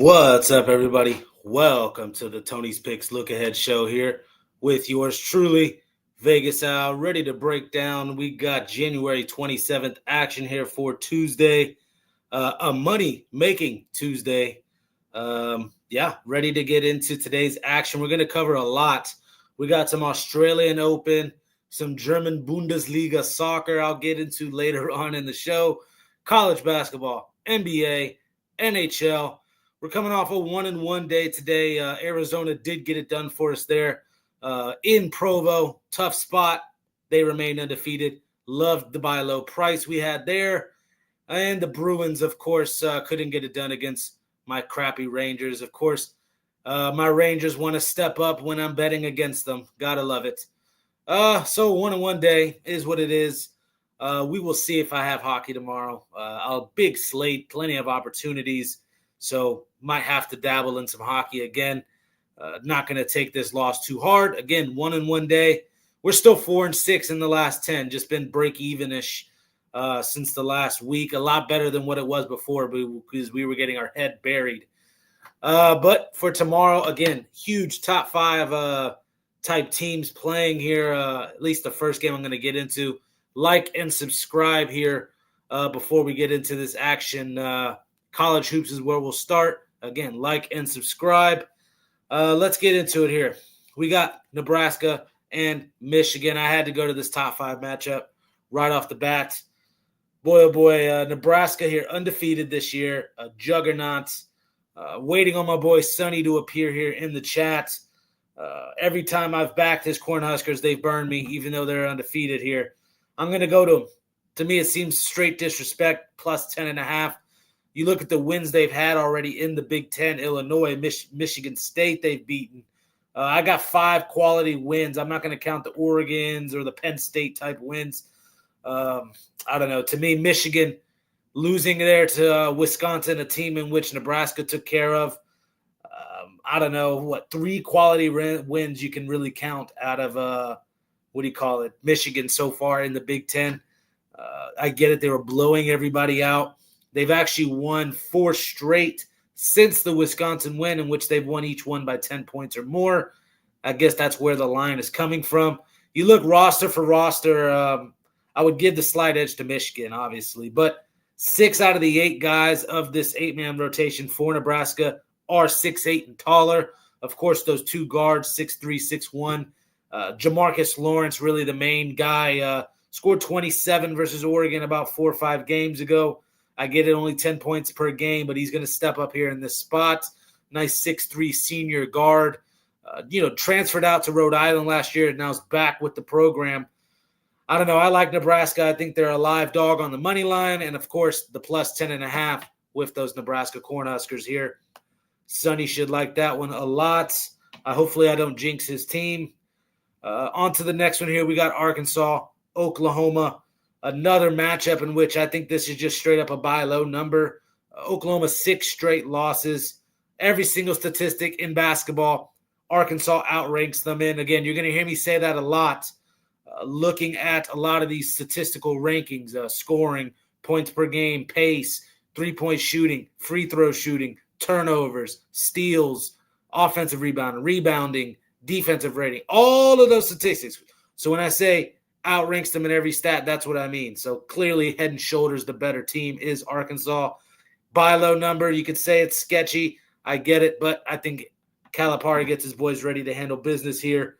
What's up, everybody? Welcome to the Tony's Picks Look Ahead show here with yours truly, Vegas Al, ready to break down. We got January 27th action here for Tuesday, a money-making Tuesday. Ready to get into today's action. We're going to cover a lot. We got some Australian Open, some German Bundesliga soccer I'll get into later on in the show, college basketball, NBA, NHL. We're coming off a 1-1 day today. Arizona did get it done for us there in Provo. Tough spot. They remain undefeated. Loved the buy low price we had there. And the Bruins, of course, couldn't get it done against my crappy Rangers. Of course, my Rangers want to step up when I'm betting against them. Gotta love it. So 1-1 day is what it is. We will see if I have hockey tomorrow. A big slate, plenty of opportunities. So might have to dabble in some hockey again. Not going to take this loss too hard. Again, 1-1 day. We're still 4-6 in the last 10. Just been break even-ish since the last week. A lot better than what it was before because we were getting our head buried. But for tomorrow, again, huge top 5 type teams playing here. At least the first game I'm going to get into. Like and subscribe here before we get into this action. College hoops is where we'll start. Again, like and subscribe. Let's get into it here. We got Nebraska and Michigan. I had to go to this top 5 matchup right off the bat. Boy, oh boy, Nebraska here undefeated this year. A juggernaut. Waiting on my boy Sonny to appear here in the chat. Every time I've backed his Cornhuskers, they've burned me, even though they're undefeated here. I'm going to go to them. To me, it seems straight disrespect, plus 10.5. You look at the wins they've had already in the Big Ten, Illinois, Michigan State they've beaten. I got 5 quality wins. I'm not going to count the Oregons or the Penn State type wins. I don't know. To me, Michigan losing there to Wisconsin, a team in which Nebraska took care of. I don't know, 3 quality wins you can really count out of, Michigan so far in the Big Ten. I get it. They were blowing everybody out. They've actually won 4 straight since the Wisconsin win, in which they've won each one by 10 points or more. I guess that's where the line is coming from. You look roster for roster, I would give the slight edge to Michigan, obviously. But 6 out of the 8 guys of this 8-man rotation for Nebraska are 6'8" and taller. Of course, those 2 guards, 6'3", 6'1". Jamarcus Lawrence, really the main guy, scored 27 versus Oregon about 4 or 5 games ago. I get it, only 10 points per game, but he's going to step up here in this spot. Nice 6'3" senior guard. Transferred out to Rhode Island last year and now is back with the program. I don't know. I like Nebraska. I think they're a live dog on the money line. And, of course, the plus 10.5 with those Nebraska Cornhuskers here. Sonny should like that one a lot. Hopefully I don't jinx his team. On to the next one here. We got Arkansas, Oklahoma. Another matchup in which I think this is just straight up a buy low number. Oklahoma 6 straight losses. Every single statistic in basketball, Arkansas outranks them in. Again, you're going to hear me say that a lot. Looking at a lot of these statistical rankings, scoring, points per game, pace, 3-point shooting, free throw shooting, turnovers, steals, offensive rebounding, defensive rating, all of those statistics. So when I say outranks them in every stat, that's what I mean. So clearly head and shoulders the better team is Arkansas. Buy low number, you could say it's sketchy. I get it, but I think Calipari gets his boys ready to handle business here.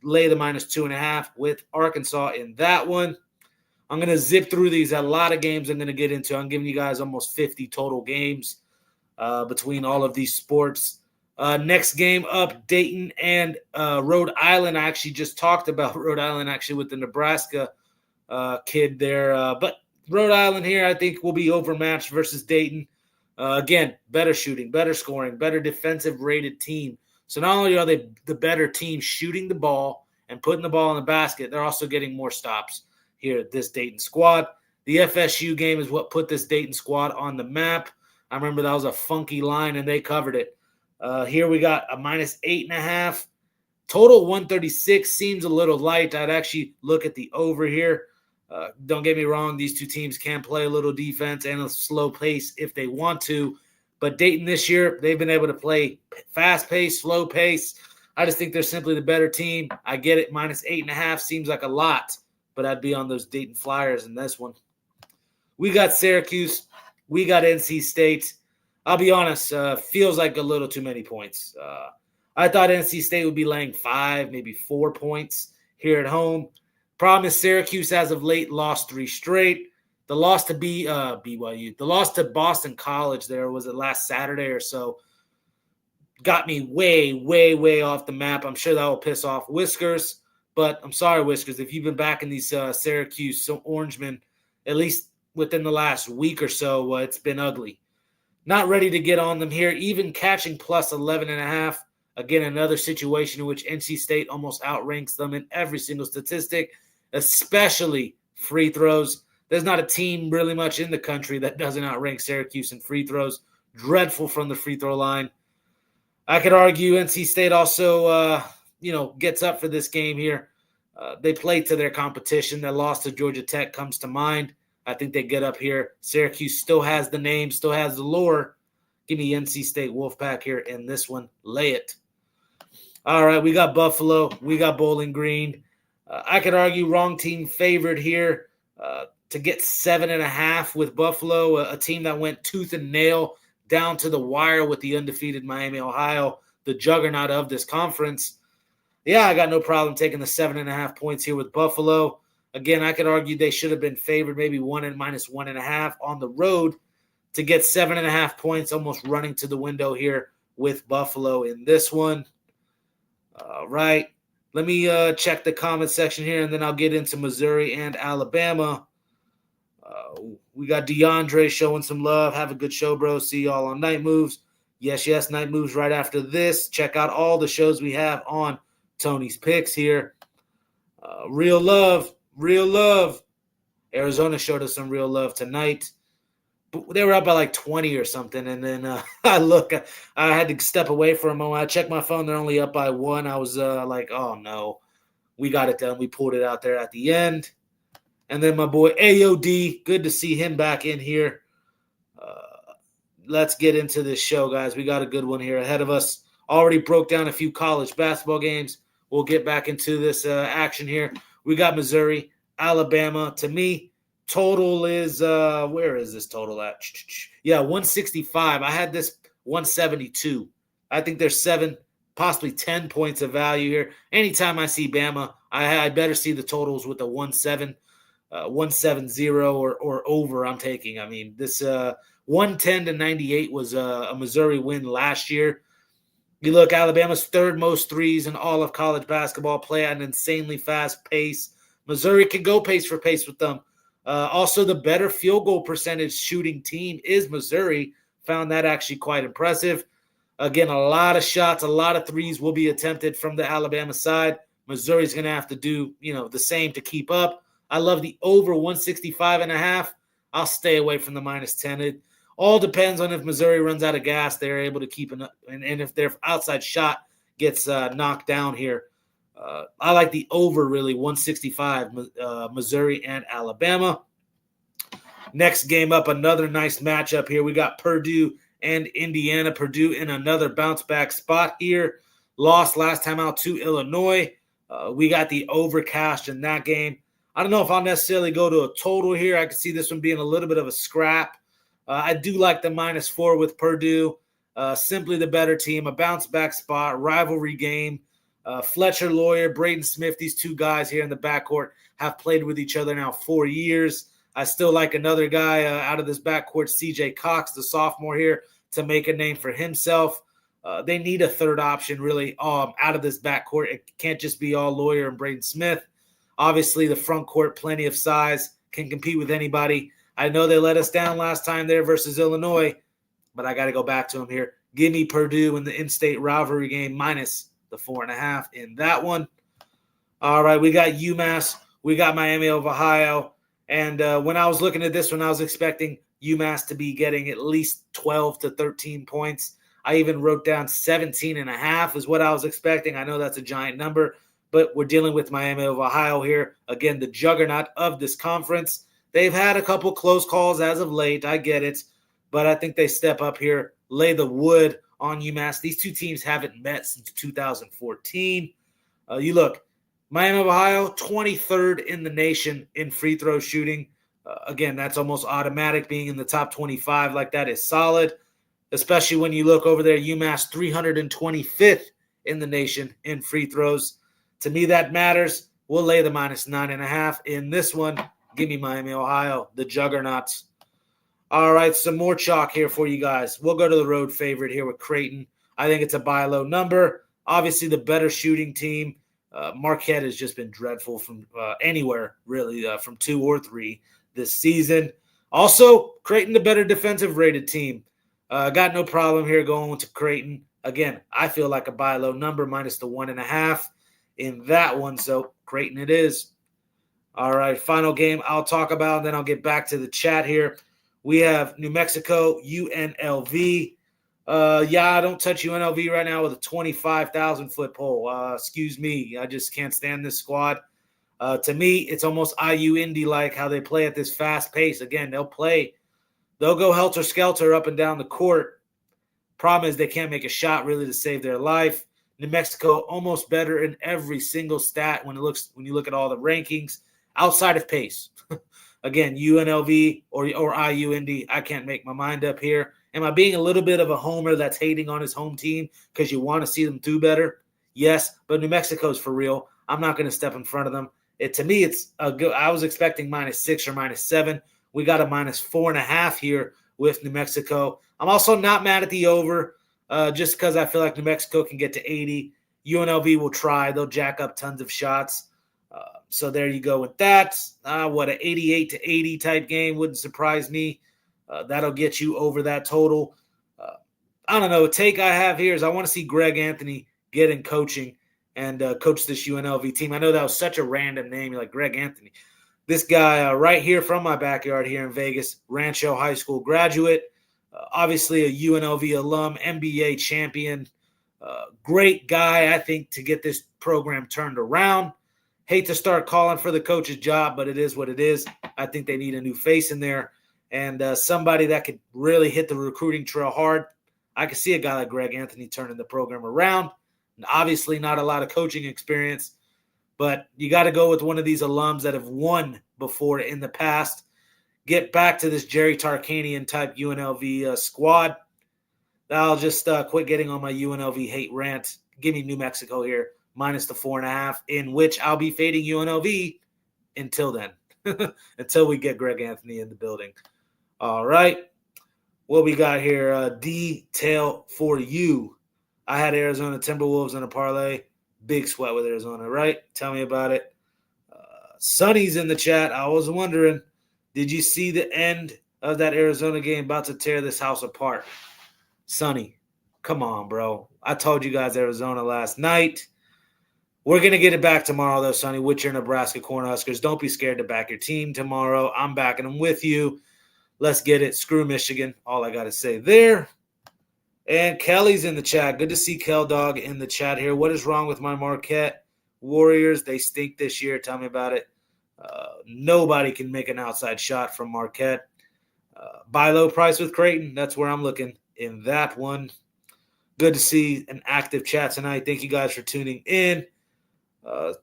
Lay the minus 2.5 with Arkansas in that one. I'm going to zip through these. A lot of games I'm going to get into. I'm giving you guys almost 50 total games between all of these sports. Next game up, Dayton and Rhode Island. I actually just talked about Rhode Island actually with the Nebraska kid there. But Rhode Island here I think will be overmatched versus Dayton. Again, better shooting, better scoring, better defensive rated team. So not only are they the better team shooting the ball and putting the ball in the basket, they're also getting more stops here at this Dayton squad. The FSU game is what put this Dayton squad on the map. I remember that was a funky line, and they covered it. Here we got a minus 8.5. Total 136 seems a little light. I'd actually look at the over here. Don't get me wrong. These two teams can play a little defense and a slow pace if they want to. But Dayton this year, they've been able to play fast pace, slow pace. I just think they're simply the better team. I get it. -8.5 seems like a lot, but I'd be on those Dayton Flyers in this one. We got Syracuse. We got NC State. I'll be honest, feels like a little too many points. I thought NC State would be laying 5, maybe 4 points here at home. Problem is Syracuse, as of late, lost 3 straight. The loss to BYU, the loss to Boston College there, was it last Saturday or so, got me way, way, way off the map. I'm sure that will piss off Whiskers, but I'm sorry, Whiskers, if you've been backing these Syracuse Orangemen, at least within the last week or so, it's been ugly. Not ready to get on them here, even catching +11.5. Again, another situation in which NC State almost outranks them in every single statistic, especially free throws. There's not a team really much in the country that doesn't outrank Syracuse in free throws. Dreadful from the free throw line. I could argue NC State also, gets up for this game here. They play to their competition. That loss to Georgia Tech comes to mind. I think they get up here. Syracuse still has the name, still has the lure. Give me NC State Wolfpack here in this one. Lay it. All right, we got Buffalo. We got Bowling Green. I could argue wrong team favored here to get 7.5 with Buffalo, a team that went tooth and nail down to the wire with the undefeated Miami, Ohio, the juggernaut of this conference. Yeah, I got no problem taking the 7.5 points here with Buffalo. Again, I could argue they should have been favored maybe -1.5 on the road to get 7.5 points, almost running to the window here with Buffalo in this one. All right. Let me check the comment section here, and then I'll get into Missouri and Alabama. We got DeAndre showing some love. Have a good show, bro. See y'all on Night Moves. Yes, Night Moves right after this. Check out all the shows we have on Tony's Picks here. Real love. Arizona showed us some real love tonight. They were up by like 20 or something, and then I had to step away for a moment. I checked my phone. They're only up by 1. I was like, oh, no. We got it done. We pulled it out there at the end. And then my boy AOD, good to see him back in here. Let's get into this show, guys. We got a good one here ahead of us. Already broke down a few college basketball games. We'll get back into this action here. We got Missouri, Alabama. To me, total is where is this total at? Yeah, 165. I had this 172. I think there's 7, possibly 10 points of value here. Anytime I see Bama, I better see the totals with a 170 or over. I'm taking. I mean, this 110-98 was a Missouri win last year. You look, Alabama's 3rd most threes in all of college basketball, play at an insanely fast pace. Missouri can go pace for pace with them. Also, the better field goal percentage shooting team is Missouri. Found that actually quite impressive. Again, a lot of shots, a lot of threes will be attempted from the Alabama side. Missouri's going to have to do, the same to keep up. I love the over 165.5. I'll stay away from the -10. It all depends on if Missouri runs out of gas. They're able to keep and if their outside shot gets knocked down here. I like the over, really, 165, Missouri and Alabama. Next game up, another nice matchup here. We got Purdue and Indiana. Purdue in another bounce-back spot here. Lost last time out to Illinois. We got the over cash in that game. I don't know if I'll necessarily go to a total here. I could see this one being a little bit of a scrap. I do like the -4 with Purdue. Simply the better team, a bounce-back spot, rivalry game. Fletcher Lawyer, Braden Smith, these two guys here in the backcourt have played with each other now 4 years. I still like another guy out of this backcourt, CJ Cox, the sophomore here, to make a name for himself. They need a third option, really, out of this backcourt. It can't just be all Lawyer and Braden Smith. Obviously, the front court, plenty of size, can compete with anybody. I know they let us down last time there versus Illinois, but I got to go back to them here. Give me Purdue in the in-state rivalry game minus the 4.5 in that one. All right, we got UMass. We got Miami of Ohio. And when I was looking at this one, I was expecting UMass to be getting at least 12 to 13 points. I even wrote down 17.5 is what I was expecting. I know that's a giant number, but we're dealing with Miami of Ohio here. Again, the juggernaut of this conference. They've had a couple close calls as of late. I get it. but I think they step up here, lay the wood on UMass. These two teams haven't met since 2014. You look, Miami of Ohio, 23rd in the nation in free throw shooting. Again, that's almost automatic. Being in the top 25 like that is solid, especially when you look over there, UMass 325th in the nation in free throws. To me, that matters. We'll lay the -9.5 in this one. Give me Miami, Ohio, the juggernauts. All right, some more chalk here for you guys. We'll go to the road favorite here with Creighton. I think it's a buy low number. Obviously, the better shooting team. Marquette has just been dreadful from anywhere, really, from 2 or 3 this season. Also, Creighton, the better defensive rated team. Got no problem here going to Creighton. Again, I feel like a buy low number minus the 1.5 in that one. So Creighton it is. All right, final game I'll talk about, and then I'll get back to the chat here. We have New Mexico, UNLV. I don't touch UNLV right now with a 25,000-foot pole. Excuse me. I just can't stand this squad. To me, it's almost IU Indy-like how they play at this fast pace. Again, they'll go helter-skelter up and down the court. Problem is they can't make a shot really to save their life. New Mexico almost better in every single stat when you look at all the rankings outside of pace. Again, UNLV or IU Indy, I can't make my mind up here. Am I being a little bit of a homer that's hating on his home team because you want to see them do better? Yes, but New Mexico's for real. I'm not going to step in front of them. To me, it's a good. I was expecting -6 or -7. We got a -4.5 here with New Mexico. I'm also not mad at the over just because I feel like New Mexico can get to 80. UNLV will try. They'll jack up tons of shots. So there you go with that. What an 88-80 type game wouldn't surprise me. That'll get you over that total. I don't know. A take I have here is I want to see Greg Anthony get in coaching and coach this UNLV team. I know that was such a random name. You're like, Greg Anthony. This guy right here from my backyard here in Vegas, Rancho High School graduate, obviously a UNLV alum, NBA champion. Great guy, I think, to get this program turned around. Hate to start calling for the coach's job, but it is what it is. I think they need a new face in there and somebody that could really hit the recruiting trail hard. I could see a guy like Greg Anthony turning the program around. And obviously not a lot of coaching experience, but you got to go with one of these alums that have won before in the past. Get back to this Jerry Tarkanian type UNLV squad. I'll just quit getting on my UNLV hate rant. Give me New Mexico here, minus the 4.5, in which I'll be fading UNLV until then, until we get Greg Anthony in the building. All right. What we got here? Detail for you. I had Arizona Timberwolves in a parlay. Big sweat with Arizona, right? Tell me about it. Sonny's in the chat. I was wondering, did you see the end of that Arizona game about to tear this house apart? Sonny, come on, bro. I told you guys Arizona last night. We're going to get it back tomorrow, though, Sonny, with your Nebraska Cornhuskers. Don't be scared to back your team tomorrow. I'm backing them with you. Let's get it. Screw Michigan. All I got to say there. And Kelly's in the chat. Good to see Kel Dog in the chat here. What is wrong with my Marquette Warriors? They stink this year. Tell me about it. Nobody can make an outside shot from Marquette. Buy low price with Creighton. That's where I'm looking in that one. Good to see an active chat tonight. Thank you guys for tuning in.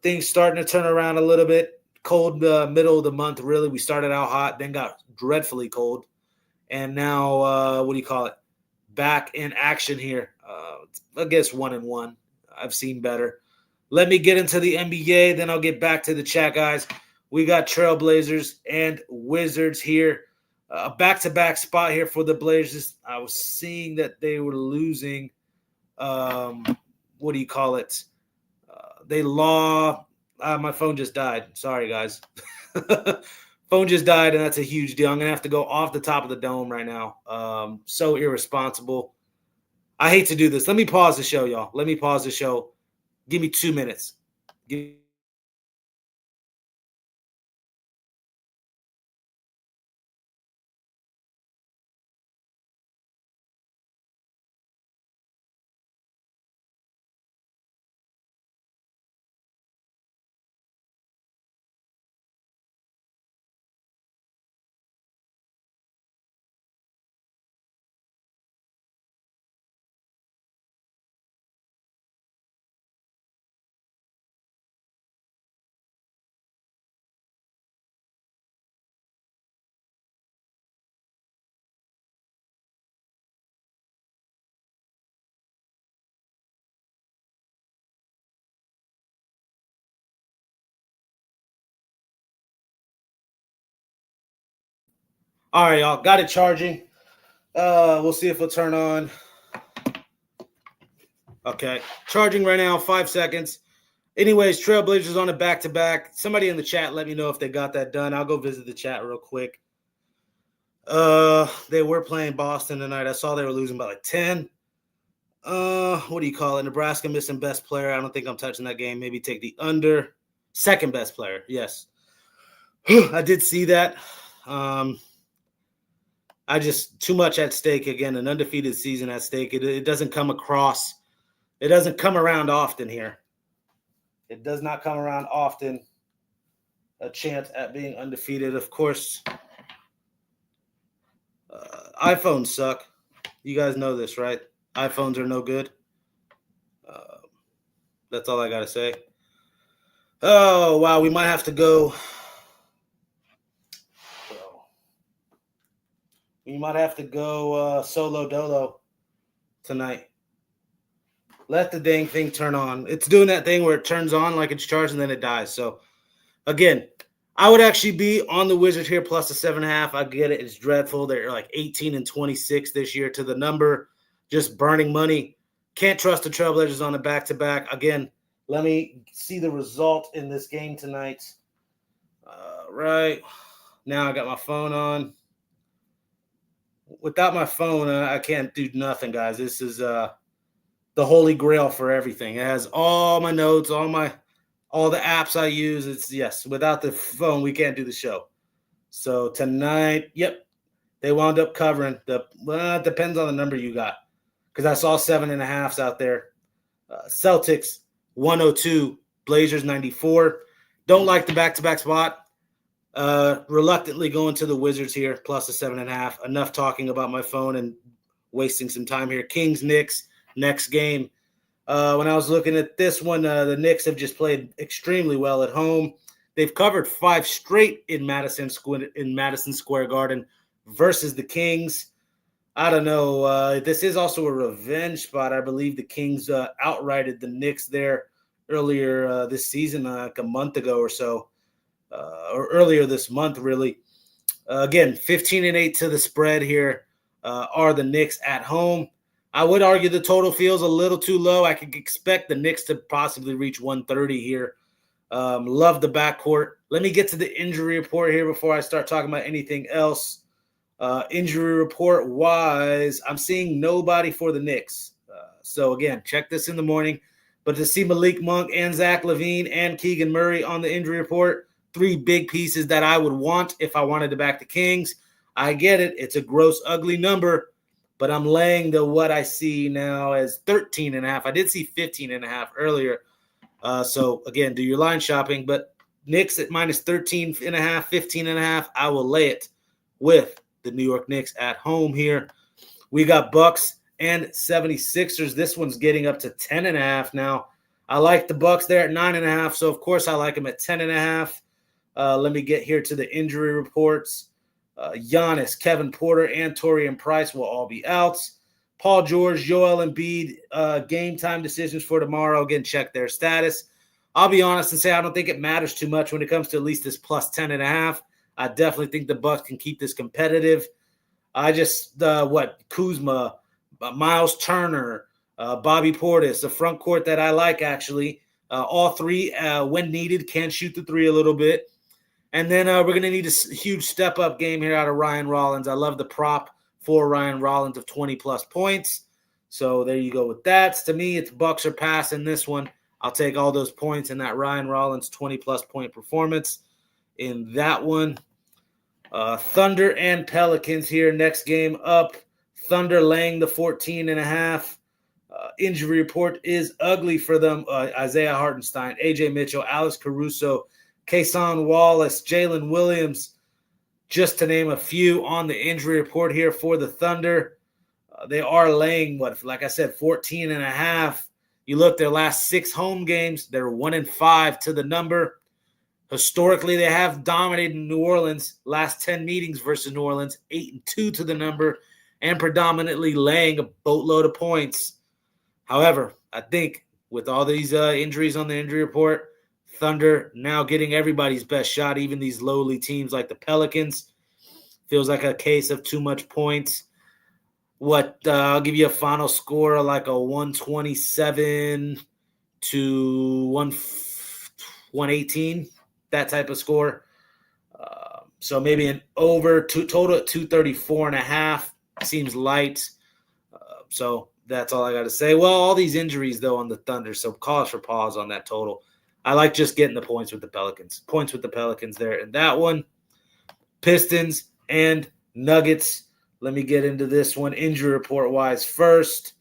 Things starting to turn around a little bit. Cold middle of the month, really. We started out hot, then got dreadfully cold. And now, back in action here. I guess 1-1. I've seen better. Let me get into the NBA, then I'll get back to the chat, guys. We got Trailblazers and Wizards here. A back-to-back spot here for the Blazers. I was seeing that they were losing. They lost. My phone just died. Sorry, guys. Phone just died, and that's a huge deal. I'm going to have to go off the top of the dome right now. So irresponsible. I hate to do this. Let me pause the show, y'all. Let me pause the show. Give me 2 minutes. All right, y'all. Got it charging. We'll see if it'll turn on. Okay. Charging right now, 5 seconds. Anyways, Trailblazers on a back-to-back. Somebody in the chat let me know if they got that done. I'll go visit the chat real quick. They were playing Boston tonight. I saw they were losing by like 10. What do you call it? Nebraska missing best player. I don't think I'm touching that game. Maybe take the under. Second best player. Yes. I did see that. I just too much at stake again. An undefeated season at stake. It doesn't come across. It doesn't come around often here. It does not come around often. A chance at being undefeated. Of course, iPhones suck. You guys know this, right? iPhones are no good. That's all I got to say. Oh, wow. We might have to go. We might have to go solo dolo tonight. Let the dang thing turn on. It's doing that thing where it turns on like it's charged and then it dies. So, again, I would actually be on the Wizards here plus the 7.5. I get it. It's dreadful. They're like 18-26 this year to the number. Just burning money. Can't trust the Trailblazers on a back-to-back. Again, let me see the result in this game tonight. Right. Now I got my phone on. Without my phone, I can't do nothing, guys. This is the holy grail for everything. It has all my notes, all the apps I use. It's yes. Without the phone, we can't do the show. So tonight, yep, they wound up covering it depends on the number you got, because I saw 7.5s out there. Celtics 102, Blazers 94. Don't like the back-to-back spot. Reluctantly going to the Wizards here, plus a 7.5. Enough talking about my phone and wasting some time here. Kings, Knicks, next game. When I was looking at this one, the Knicks have just played extremely well at home. They've covered 5 straight in Madison Square Garden versus the Kings. I don't know. This is also a revenge spot. I believe the Kings outrighted the Knicks there earlier this season, like a month ago or so. Or earlier this month, really. Again, 15-8 to the spread here are the Knicks at home. I would argue the total feels a little too low. I could expect the Knicks to possibly reach 130 here. Love the backcourt. Let me get to the injury report here before I start talking about anything else. Injury report-wise, I'm seeing nobody for the Knicks. So, again, check this in the morning. But to see Malik Monk and Zach LaVine and Keegan Murray on the injury report, 3 big pieces that I would want if I wanted to back the Kings. I get it. It's a gross, ugly number, but I'm laying the what I see now as 13.5. I did see 15.5 earlier. So, again, do your line shopping. But Knicks at minus 13.5, 15.5, I will lay it with the New York Knicks at home here. We got Bucks and 76ers. This one's getting up to 10.5 now. I like the Bucks there at 9.5, so, of course, I like them at 10.5. Let me get here to the injury reports. Giannis, Kevin Porter, and Taurean Prince will all be out. Paul George, Joel Embiid, game time decisions for tomorrow. Again, check their status. I'll be honest and say I don't think it matters too much when it comes to at least this plus 10.5. I definitely think the Bucks can keep this competitive. I just, Kuzma, Miles Turner, Bobby Portis, the front court that I like, actually. All 3, when needed, can shoot the 3 a little bit. And then we're going to need a huge step-up game here out of Ryan Rollins. I love the prop for Ryan Rollins of 20-plus points. So there you go with that. To me, it's Bucks or pass in this one. I'll take all those points in that Ryan Rollins 20-plus point performance in that one. Thunder and Pelicans here. Next game up. Thunder laying the 14.5. Injury report is ugly for them. Isaiah Hartenstein, A.J. Mitchell, Alex Caruso, Kason Wallace, Jalen Williams, just to name a few on the injury report here for the Thunder. They are laying, like I said, 14.5. You look, their last 6 home games, they're 1-5 to the number. Historically, they have dominated New Orleans. Last 10 meetings versus New Orleans, 8-2 to the number, and predominantly laying a boatload of points. However, I think with all these injuries on the injury report, Thunder now getting everybody's best shot, even these lowly teams like the Pelicans. Feels like a case of too much points. I'll give you a final score of like a 127 to 118, that type of score. So maybe an over total at 234.5 seems light. So that's all I got to say. Well, all these injuries, though, on the Thunder, so cause for pause on that total. I like just getting the points with the Pelicans. Points with the Pelicans there. And that one, Pistons and Nuggets. Let me get into this one injury report-wise first.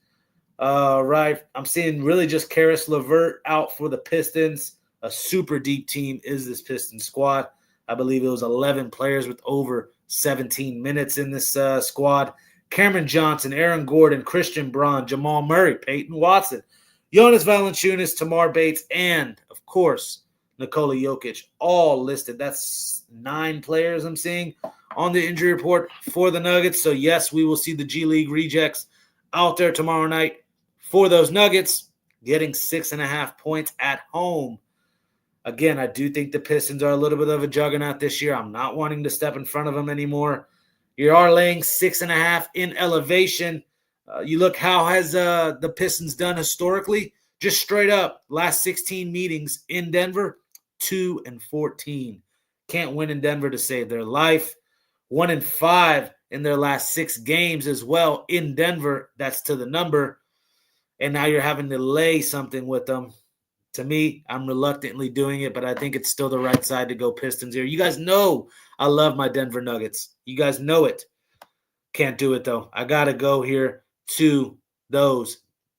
Right, I'm seeing really just Karis LeVert out for the Pistons. A super deep team is this Pistons squad. I believe it was 11 players with over 17 minutes in this squad. Cameron Johnson, Aaron Gordon, Christian Braun, Jamal Murray, Peyton Watson, Jonas Valanciunas, Tamar Bates, and, of course, Nikola Jokic, all listed. That's 9 players I'm seeing on the injury report for the Nuggets. So, yes, we will see the G League rejects out there tomorrow night for those Nuggets, getting 6.5 points at home. Again, I do think the Pistons are a little bit of a juggernaut this year. I'm not wanting to step in front of them anymore. You are laying 6.5 in elevation. You look, how has the Pistons done historically? Just straight up, last 16 meetings in Denver, 2-14. Can't win in Denver to save their life. 1-5 in their last 6 games as well in Denver. That's to the number. And now you're having to lay something with them. To me, I'm reluctantly doing it, but I think it's still the right side to go Pistons here. You guys know I love my Denver Nuggets. You guys know it. Can't do it, though. I got to go here to those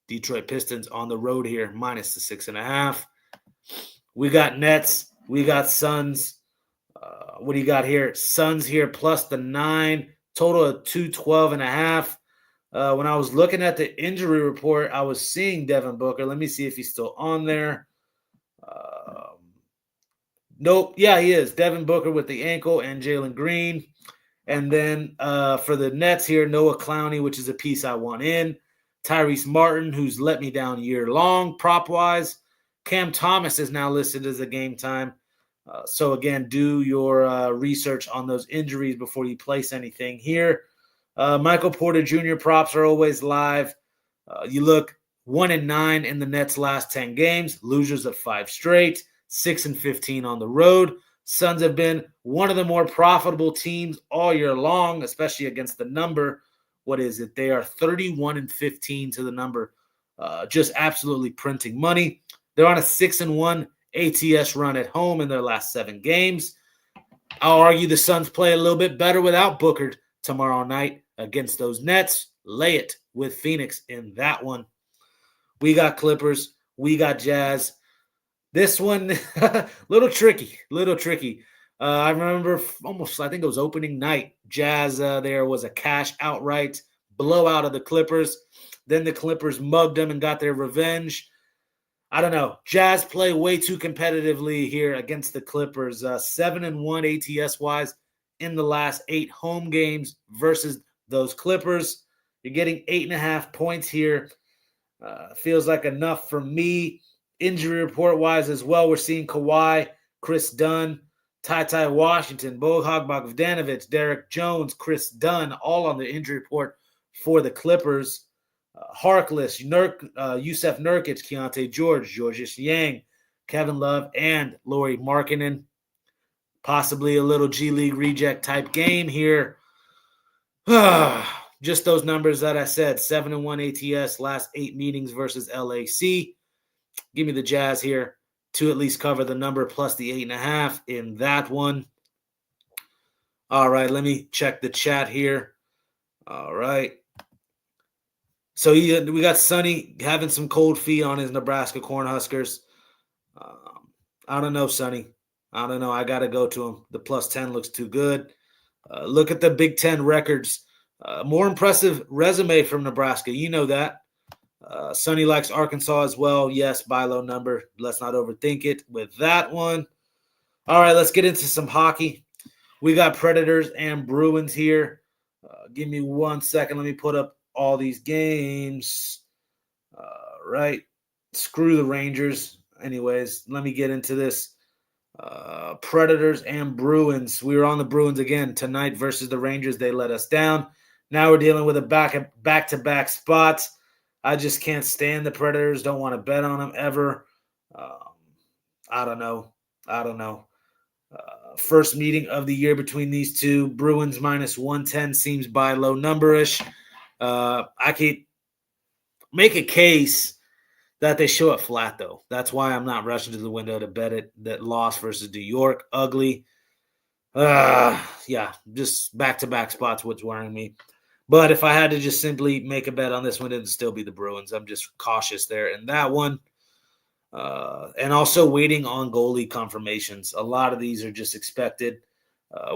Detroit Pistons on the road here, minus the 6.5. We got Nets. We got Suns. What do you got here? Suns here plus the 9. Total of 212.5. When I was looking at the injury report, I was seeing Devin Booker. Let me see if he's still on there. Nope. Yeah, he is. Devin Booker with the ankle and Jalen Green. And then for the Nets here, Noah Clowney, which is a piece I want in. Tyrese Martin, who's let me down year long prop-wise. Cam Thomas is now listed as a game time. So, again, do your research on those injuries before you place anything here. Michael Porter Jr. props are always live. You look 1-9 in the Nets' last 10 games, losers of 5 straight, 6-15 on the road. Suns have been one of the more profitable teams all year long, especially against the number. What is it? They are 31-15 to the number, just absolutely printing money. They're on a 6-1 ATS run at home in their last 7 games. I'll argue the Suns play a little bit better without Booker tomorrow night against those Nets. Lay it with Phoenix in that one. We got Clippers. We got Jazz. This one, little tricky. I remember I think it was opening night. Jazz there was a cash outright blowout of the Clippers. Then the Clippers mugged them and got their revenge. I don't know. Jazz play way too competitively here against the Clippers. 7-1 ATS-wise in the last 8 home games versus those Clippers. You're getting 8.5 points here. Feels like enough for me. Injury report-wise as well, we're seeing Kawhi, Chris Dunn, Ty Washington, Bojan Bogdanovic, Derek Jones, Chris Dunn, all on the injury report for the Clippers. Harkless, Yusef Nurkic, Keontae George, Georges Niang, Kevin Love, and Lauri Markkanen. Possibly a little G League reject type game here. Just those numbers that I said, 7-1 ATS, last 8 meetings versus LAC. Give me the Jazz here to at least cover the number plus the 8.5 in that one. All right, let me check the chat here. All right. So we got Sonny having some cold feet on his Nebraska Cornhuskers. I don't know, Sonny. I don't know. I got to go to him. The plus 10 looks too good. Look at the Big Ten records. More impressive resume from Nebraska. You know that. Sonny likes Arkansas as well. Yes, buy low number. Let's not overthink it with that one. All right, let's get into some hockey. We got Predators and Bruins here. Give me 1 second. Let me put up all these games. Right. Screw the Rangers. Anyways, let me get into this. Predators and Bruins. We were on the Bruins again tonight versus the Rangers. They let us down. Now we're dealing with a back-to-back spots. I just can't stand the Predators. Don't want to bet on them ever. I don't know. First meeting of the year between these two. Bruins minus 110 seems by low numberish. I could make a case that they show up flat, though. That's why I'm not rushing to the window to bet it. That loss versus New York, ugly. Yeah, just back-to-back spots, what's worrying me. But if I had to just simply make a bet on this one, it'd still be the Bruins. I'm just cautious there in that one. And also waiting on goalie confirmations. A lot of these are just expected.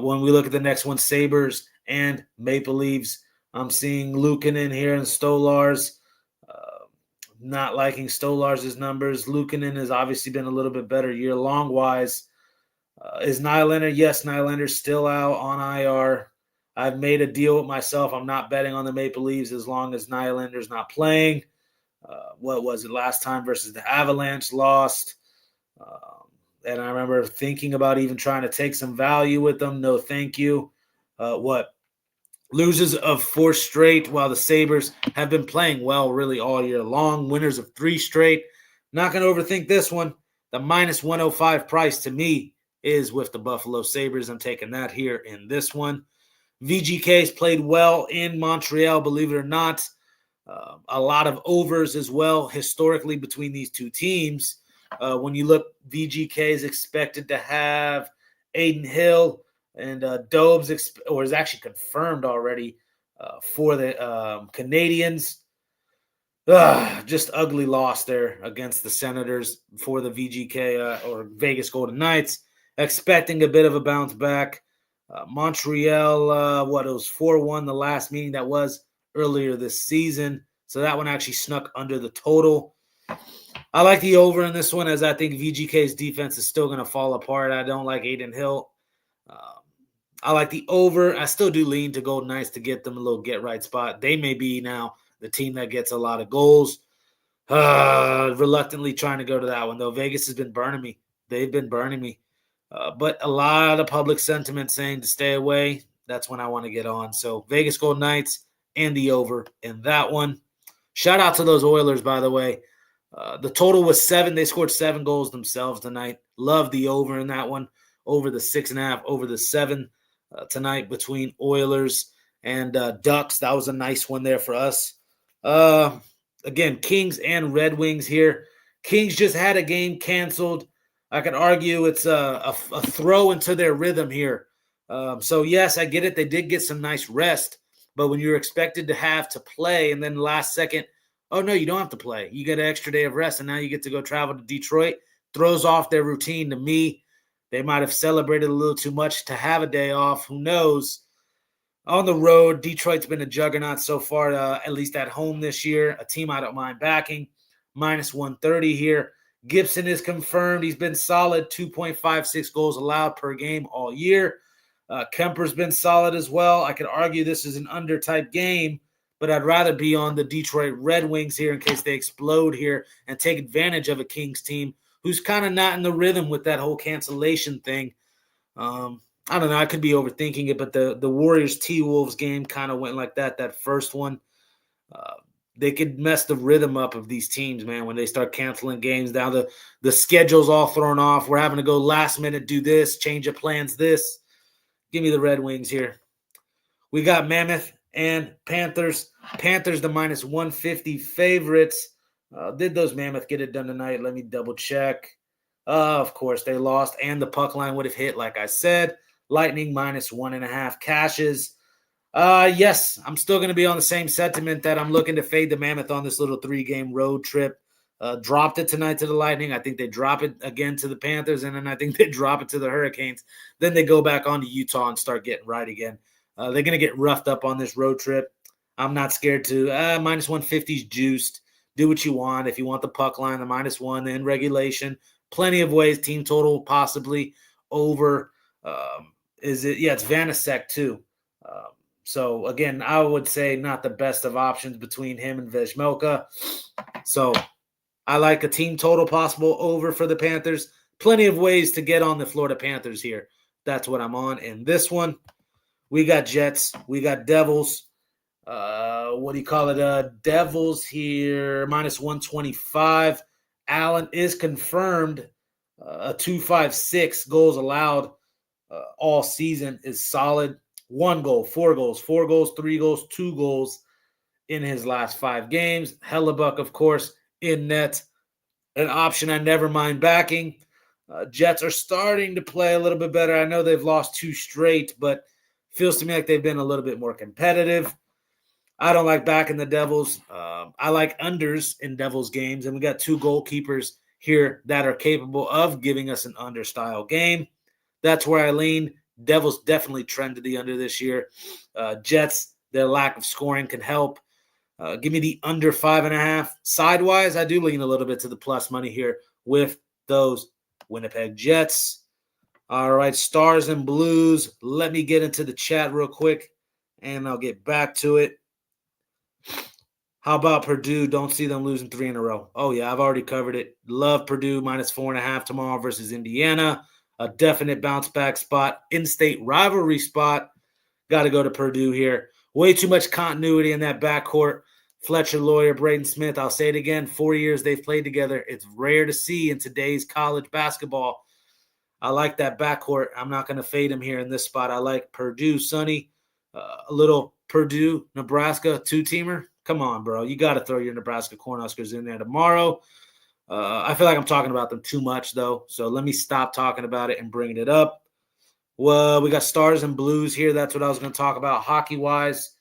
When we look at the next one, Sabres and Maple Leafs, I'm seeing Luukkonen here and Stolarz. Not liking Stolarz' numbers. Luukkonen has obviously been a little bit better year-long wise. Is Nylander? Yes, Nylander's still out on IR. I've made a deal with myself. I'm not betting on the Maple Leafs as long as Nylander's not playing. What was it last time versus the Avalanche lost? And I remember thinking about even trying to take some value with them. No, thank you. Losers of 4 straight while the Sabres have been playing well really all year long. Winners of 3 straight. Not going to overthink this one. The minus 105 price to me is with the Buffalo Sabres. I'm taking that here in this one. VGK's played well in Montreal, believe it or not. A lot of overs as well historically between these two teams. When you look, VGK is expected to have Adin Hill and Dobes, is actually confirmed already for the Canadiens. Just ugly loss there against the Senators for the VGK or Vegas Golden Knights. Expecting a bit of a bounce back. Montreal, it was 4-1 the last meeting that was earlier this season. So that one actually snuck under the total. I like the over in this one as I think VGK's defense is still going to fall apart. I don't like Adin Hill. I like the over. I still do lean to Golden Knights to get them a little get-right spot. They may be now the team that gets a lot of goals. Reluctantly trying to go to that one, though. Vegas has been burning me. They've been burning me. But a lot of public sentiment saying to stay away. That's when I want to get on. So Vegas Golden Knights and the over in that one. Shout out to those Oilers, by the way. The total was 7. They scored 7 goals themselves tonight. Love the over in that one. Over the 6.5, over the 7 tonight between Oilers and Ducks. That was a nice one there for us. Again, Kings and Red Wings here. Kings just had a game canceled. I could argue it's a throw into their rhythm here. So, yes, I get it. They did get some nice rest. But when you're expected to have to play and then last second, oh, no, you don't have to play. You get an extra day of rest, and now you get to go travel to Detroit. Throws off their routine to me. They might have celebrated a little too much to have a day off. Who knows? On the road, Detroit's been a juggernaut so far, at least at home this year. A team I don't mind backing. Minus 130 here. Gibson is confirmed. He's been solid, 2.56 goals allowed per game all year. Kemper's been solid as well. I could argue this is an under-type game, but I'd rather be on the Detroit Red Wings here in case they explode here and take advantage of a Kings team who's kind of not in the rhythm with that whole cancellation thing. I don't know. I could be overthinking it, but the Warriors T-Wolves game kind of went like that first one. They could mess the rhythm up of these teams, man, when they start canceling games. Now the schedule's all thrown off. We're having to go last minute, do this, change of plans, this. Give me the Red Wings here. We got Mammoth and Panthers. Panthers, the minus 150 favorites. Did those Mammoth get it done tonight? Let me double check. Of course, they lost, and the puck line would have hit, like I said. Lightning minus 1.5 cashes. Yes, I'm still going to be on the same sentiment that I'm looking to fade the Mammoth on this little 3-game road trip. Dropped it tonight to the Lightning. I think they drop it again to the Panthers, and then I think they drop it to the Hurricanes. Then they go back on to Utah and start getting right again. They're going to get roughed up on this road trip. I'm not scared to. Minus 150 is juiced. Do what you want. If you want the puck line, the minus 1, then regulation. Plenty of ways. Team total possibly over. Is it? Yeah, it's Vanasek too. So, again, I would say not the best of options between him and Vejmelka. So, I like a team total possible over for the Panthers. plenty of ways to get on the Florida Panthers here. That's what I'm on. In this one, we got Jets. We got Devils. What do you call it? Devils here, minus 125. Allen is confirmed. A 2.56 goals allowed all season is solid. 1 goal, 4 goals, 4 goals, 3 goals, 2 goals in his last 5 games. Hellebuck, of course, in net. An option I never mind backing. Jets are starting to play a little bit better. I know they've lost 2 straight, but feels to me like they've been a little bit more competitive. I don't like backing the Devils. I like unders in Devils games, and we got 2 goalkeepers here that are capable of giving us an under-style game. That's where I lean. Devils definitely trend to the under this year. Jets, their lack of scoring can help. Give me the under 5.5. Sidewise, I do lean a little bit to the plus money here with those Winnipeg Jets. All right, Stars and Blues. Let me get into the chat real quick, and I'll get back to it. How about Purdue? Don't see them losing 3 in a row. Oh, yeah, I've already covered it. Love Purdue minus 4.5 tomorrow versus Indiana. A definite bounce back spot. In-state rivalry spot. Got to go to Purdue here. Way too much continuity in that backcourt. Fletcher Lawyer, Braden Smith. I'll say it again. 4 years they've played together. It's rare to see in today's college basketball. I like that backcourt. I'm not going to fade him here in this spot. I like Purdue, Sonny. A little Purdue, Nebraska 2-teamer. Come on, bro. You got to throw your Nebraska Cornhuskers in there tomorrow. I feel like I'm talking about them too much, though. So let me stop talking about it and bringing it up. Well, we got Stars and Blues here. That's what I was going to talk about hockey-wise.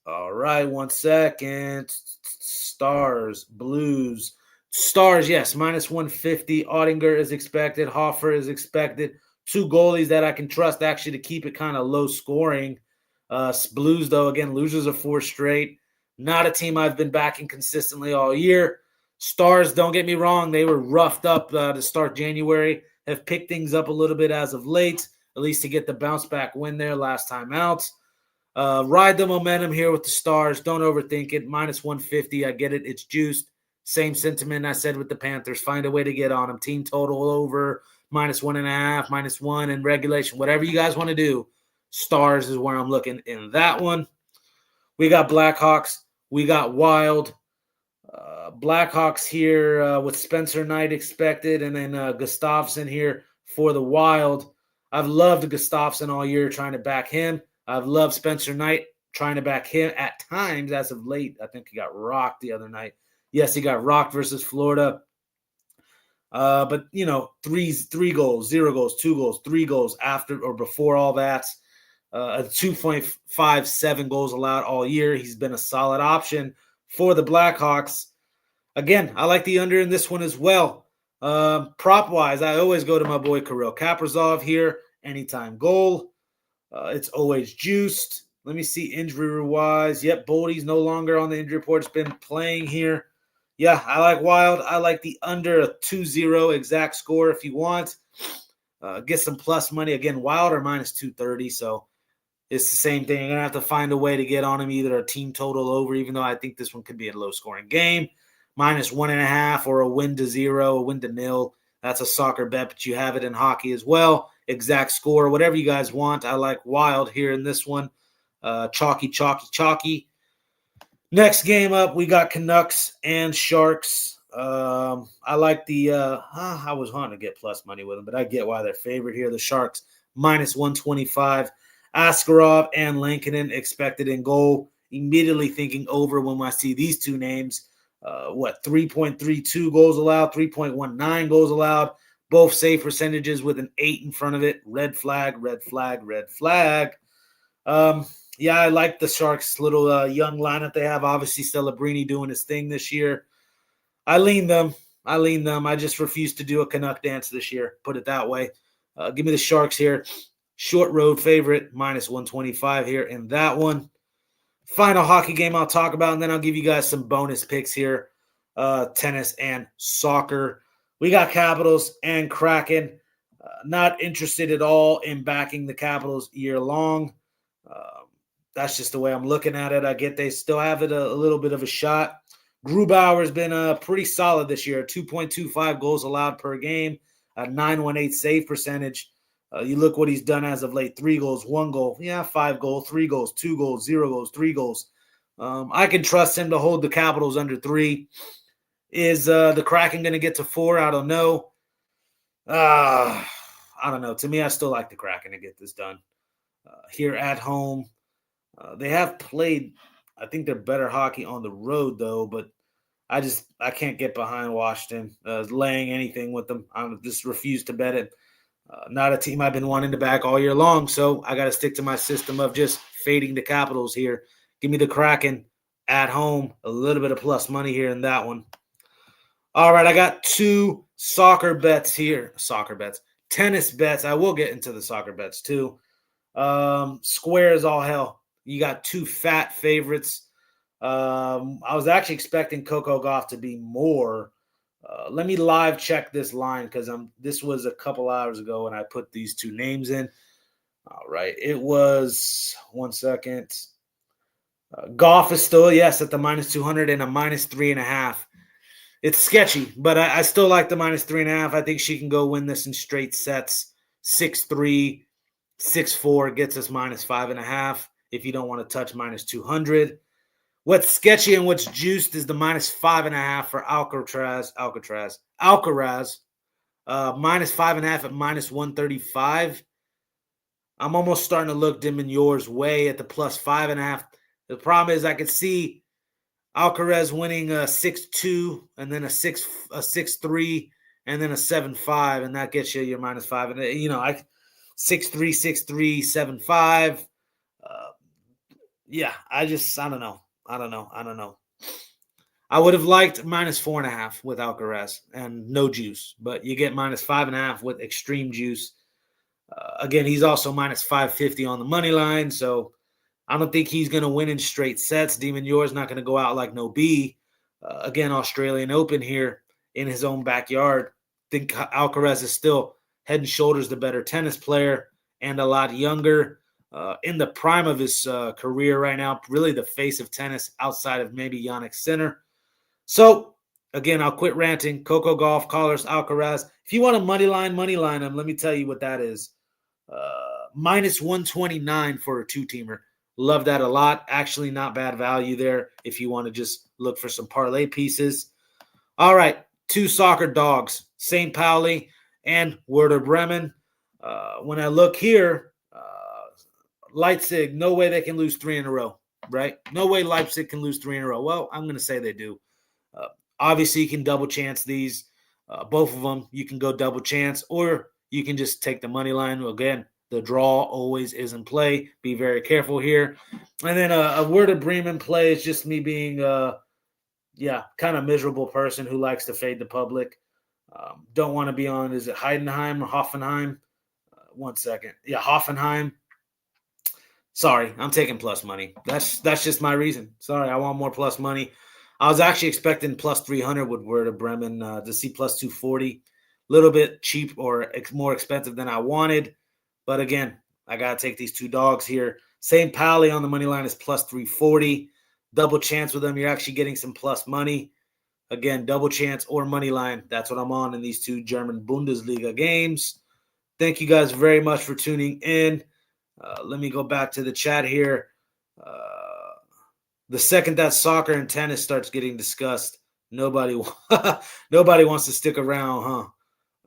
All right, 1 second. Stars, Blues. Stars, yes, minus 150. Ottinger is expected. Hoffer is expected. 2 goalies that I can trust actually to keep it kind of low scoring. Blues, though, again, losers of 4 straight. Not a team I've been backing consistently all year. Stars, don't get me wrong, they were roughed up to start January. Have picked things up a little bit as of late, at least to get the bounce back win there last time out. Ride the momentum here with the Stars. Don't overthink it. Minus 150, I get it. It's juiced. Same sentiment I said with the Panthers. Find a way to get on them. Team total over, minus 1.5, minus 1 in regulation. Whatever you guys want to do. Stars is where I'm looking in that one. We got Blackhawks. We got Wild. Blackhawks here with Spencer Knight expected, and then Gustafsson here for the Wild. I've loved Gustafsson all year trying to back him. I've loved Spencer Knight trying to back him at times as of late. I think he got rocked the other night. Yes, he got rocked versus Florida. But, you know, 3 goals, 0 goals, 2 goals, 3 goals after or before all that. A 2.57 goals allowed all year. He's been a solid option for the Blackhawks. Again, I like the under in this one as well. Prop-wise, I always go to my boy Kirill Kaprizov here. Anytime goal. It's always juiced. Let me see injury-wise. Yep, Boldy's no longer on the injury report. It's been playing here. Yeah, I like Wild. I like the under a 2-0 exact score if you want. Get some plus money. Again, Wild or minus 230, so it's the same thing. You're going to have to find a way to get on them, either a team total over, even though I think this one could be a low-scoring game. Minus 1.5 or a win to 0, a win to 0. That's a soccer bet, but you have it in hockey as well. Exact score, whatever you guys want. I like Wild here in this one. Chalky, chalky, chalky. Next game up, we got Canucks and Sharks. I like the I was wanting to get plus money with them, but I get why they're favorite here. The Sharks, minus 125. Askarov and Lankinen expected in goal. Immediately thinking over when I see these two names. 3.32 goals allowed, 3.19 goals allowed. Both save percentages with an 8 in front of it. Red flag, red flag, red flag. Yeah, I like the Sharks' little young lineup they have. Obviously, Celebrini doing his thing this year. I lean them. I just refuse to do a Canuck dance this year, put it that way. Give me the Sharks here. Short road favorite, minus 125 here in that one. Final hockey game I'll talk about, and then I'll give you guys some bonus picks here. Tennis and soccer. We got Capitals and Kraken. Not interested at all in backing the Capitals year long. That's just the way I'm looking at it. I get they still have it a little bit of a shot. Grubauer has been pretty solid this year. 2.25 goals allowed per game. a 918 save percentage. You look what he's done as of late: 3 goals, 1 goal, 5 goals, 3 goals, 2 goals, 0 goals, 3 goals. I can trust him to hold the Capitals under 3. Is the Kraken going to get to 4? I don't know. I don't know. To me, I still like the Kraken to get this done. Here at home, they have played, I think they're better hockey on the road, though, but I can't get behind Washington laying anything with them. I just refuse to bet it. Not a team I've been wanting to back all year long, so I got to stick to my system of just fading the Capitals here. Give me the Kraken at home, a little bit of plus money here in that one. All right, I got 2 soccer bets here. Soccer bets. Tennis bets. I will get into the soccer bets too. Square as all hell. You got 2 fat favorites. I was actually expecting Coco Gauff to be more. Let me live check this line because this was a couple hours ago when I put these 2 names in. All right, it was 1 second. Gauff is still, yes, at the -200 and a -3.5. It's sketchy, but I still like the -3.5. I think she can go win this in straight sets. 6-3, 6-4 gets us -5.5 if you don't want to touch -200. What's sketchy and what's juiced is the -5.5 for Alcaraz. -5.5 at -135. I'm almost starting to look dim in yours way at the +5.5. The problem is I could see Alcaraz winning a 6-2 and then a 6-3 and then a 7-5, and that gets you your -5. And 6-3, 6-3, 7-5. I don't know. I would have liked -4.5 with Alcaraz and no juice, but you get -5.5 with extreme juice. Again, he's also -550 on the money line, so I don't think he's going to win in straight sets. Demon Yours not going to go out like no B. Again, Australian Open here in his own backyard. I think Alcaraz is still head and shoulders the better tennis player and a lot younger. In the prime of his career right now, really the face of tennis outside of maybe Jannik Sinner. So, again, I'll quit ranting. Coco Gauff, Carlos Alcaraz. If you want a money line him, let me tell you what that is. -129 for a 2-teamer. Love that a lot. Actually, not bad value there if you want to just look for some parlay pieces. All right, 2 soccer dogs, St. Pauli and Werder Bremen. When I look here, Leipzig, no way they can lose 3 in a row, right? No way Leipzig can lose 3 in a row. Well, I'm going to say they do. Obviously, you can double chance these. Both of them, you can go double chance, or you can just take the money line. Again, the draw always is in play. Be very careful here. And then a Werder Bremen play is just me being, kind of miserable person who likes to fade the public. Don't want to be on, is it Heidenheim or Hoffenheim? 1 second. Yeah, Hoffenheim. Sorry, I'm taking plus money. That's just my reason. Sorry, I want more plus money. I was actually expecting +300 with Werder Bremen to see +240. A little bit cheap or more expensive than I wanted. But again, I got to take these 2 dogs here. St. Pauli on the money line is +340. Double chance with them, you're actually getting some plus money. Again, double chance or money line. That's what I'm on in these 2 German Bundesliga games. Thank you guys very much for tuning in. Let me go back to the chat here. The second that soccer and tennis starts getting discussed, nobody wants to stick around,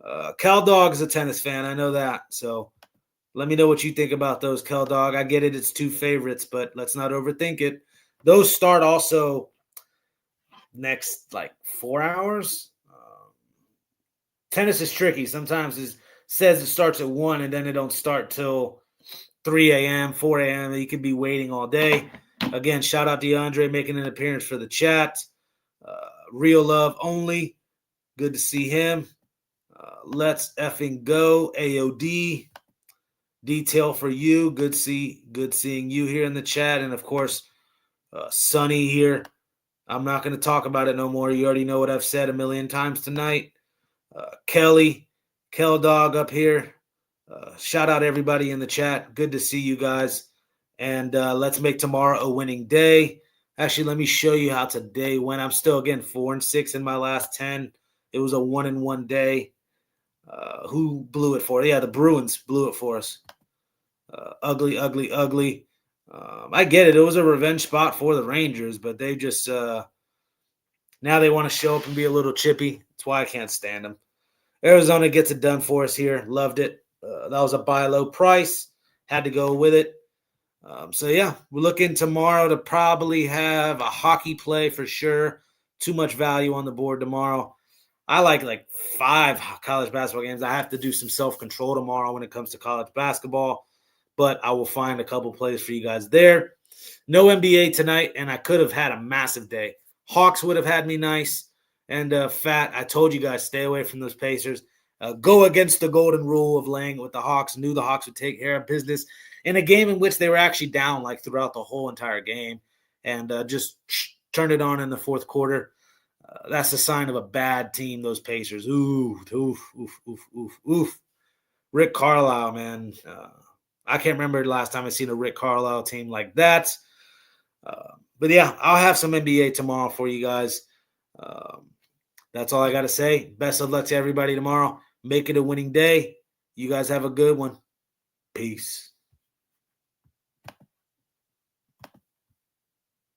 huh? Cal Dog is a tennis fan. I know that. So let me know what you think about those, Cal Dog. I get it. It's 2 favorites, but let's not overthink it. Those start also next 4 hours. Tennis is tricky. Sometimes it says it starts at 1 and then it don't start till 3 a.m., 4 a.m. You could be waiting all day. Again, shout out to Andre making an appearance for the chat. Real Love Only. Good to see him. Let's effing go. AOD. Detail for you. Good seeing you here in the chat. And, of course, Sonny here. I'm not going to talk about it no more. You already know what I've said a million times tonight. Kelly, Kel Dog up here. Shout out everybody in the chat. Good to see you guys. And let's make tomorrow a winning day. Actually, let me show you how today went. I'm still, again, 4-6 in my last 10. It was a 1-1 day. Who blew it for us? Yeah, the Bruins blew it for us. Ugly, ugly, ugly. I get it. It was a revenge spot for the Rangers, but they just now they want to show up and be a little chippy. That's why I can't stand them. Arizona gets it done for us here. Loved it. That was a buy low price. Had to go with it. So, yeah, we're looking tomorrow to probably have a hockey play for sure. Too much value on the board tomorrow. I like 5 college basketball games. I have to do some self-control tomorrow when it comes to college basketball, but I will find a couple plays for you guys there. No NBA tonight, and I could have had a massive day. Hawks would have had me nice and fat. I told you guys, stay away from those Pacers. Go against the golden rule of laying with the Hawks. Knew the Hawks would take care of business in a game in which they were actually down like throughout the whole entire game, and just turned it on in the fourth quarter. That's a sign of a bad team, those Pacers. Oof, oof, oof, oof, oof, oof. Rick Carlisle, man. I can't remember the last time I seen a Rick Carlisle team like that. But yeah, I'll have some NBA tomorrow for you guys. That's all I got to say. Best of luck to everybody tomorrow. Make it a winning day. You guys have a good one. Peace.